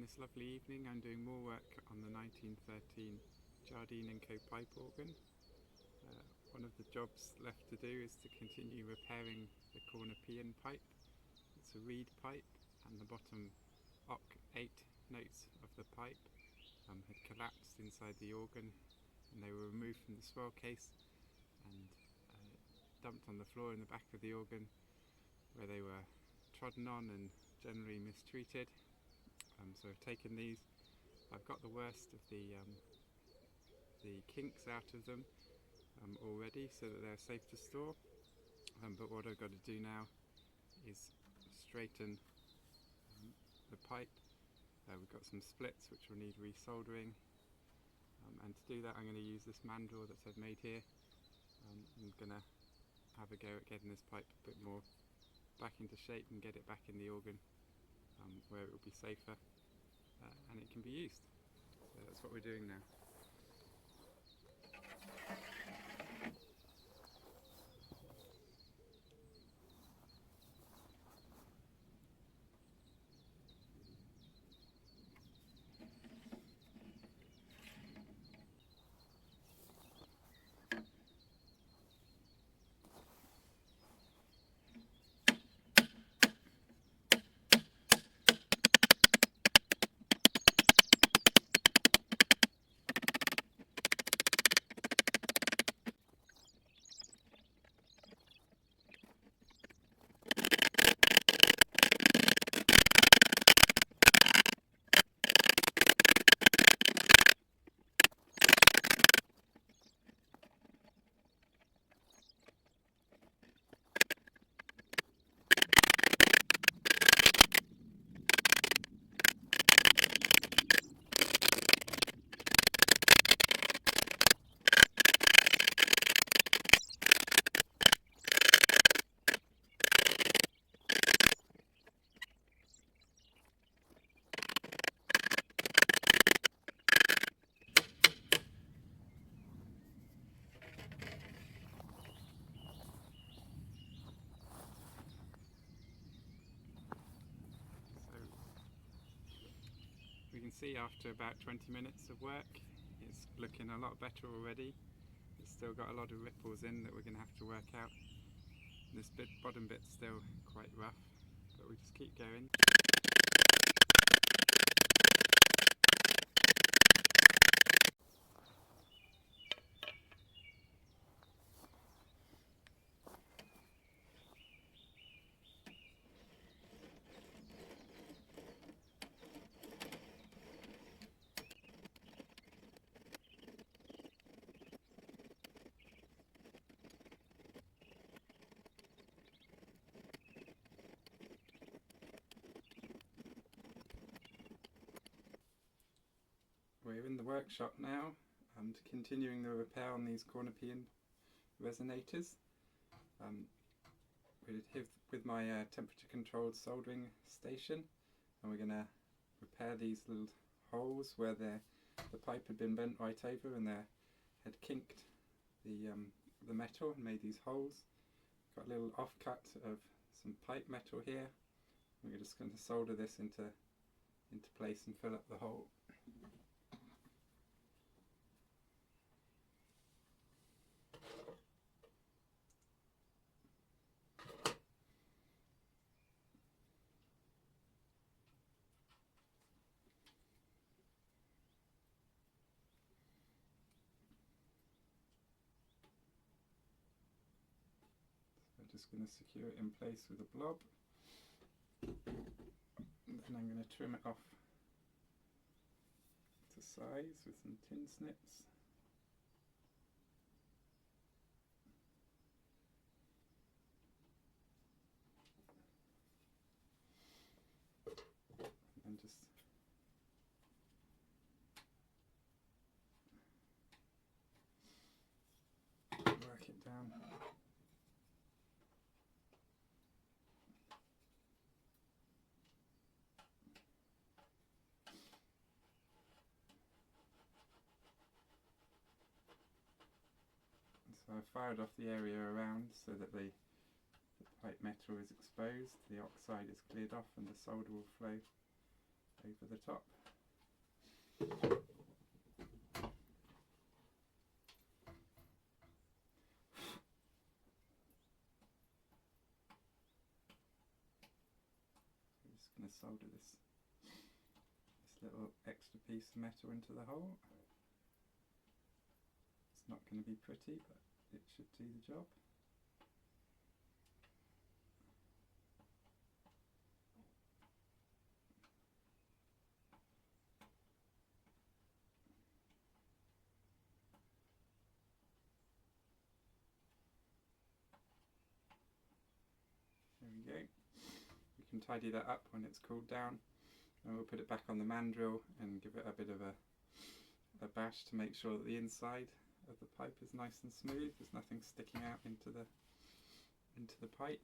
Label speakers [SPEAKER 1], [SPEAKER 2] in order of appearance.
[SPEAKER 1] this lovely evening I'm doing more work on the 1913 Jardine Co pipe organ. One of the jobs left to do is to continue repairing the Cornopean pipe. It's a reed pipe and the bottom 8 notes of the pipe had collapsed inside the organ, and they were removed from the swell case and dumped on the floor in the back of the organ, where they were trodden on and generally mistreated. So I've taken these. I've got the worst of the kinks out of them already, so that they're safe to store. But what I've got to do now is straighten the pipe. We've got some splits which will need resoldering, and to do that I'm going to use this mandrel that I've made here. I'm going to have a go at getting this pipe a bit more back into shape and get it back in the organ where it will be safer and it can be used. So that's what we're doing now. We can see after about 20 minutes of work it's looking a lot better already. It's still got a lot of ripples in that we're going to have to work out. This bottom bit's still quite rough, but we just keep going. We're in the workshop now and continuing the repair on these Cornopean resonators. We're with my temperature controlled soldering station, and we're going to repair these little holes where the pipe had been bent right over and they had kinked the metal and made these holes. Got a little offcut of some pipe metal here. We're just going to solder this into place and fill up the hole. Just going to secure it in place with a blob, and then I'm going to trim it off to size with some tin snips. And just work it down. So I've fired off the area around so that the pipe metal is exposed, the oxide is cleared off, and the solder will flow over the top. I'm just going to solder this little extra piece of metal into the hole. It's not going to be pretty, but it should do the job. There we go. We can tidy that up when it's cooled down, and we'll put it back on the mandrel and give it a bit of a bash to make sure that the inside of the pipe is nice and smooth. There's nothing sticking out into the pipe.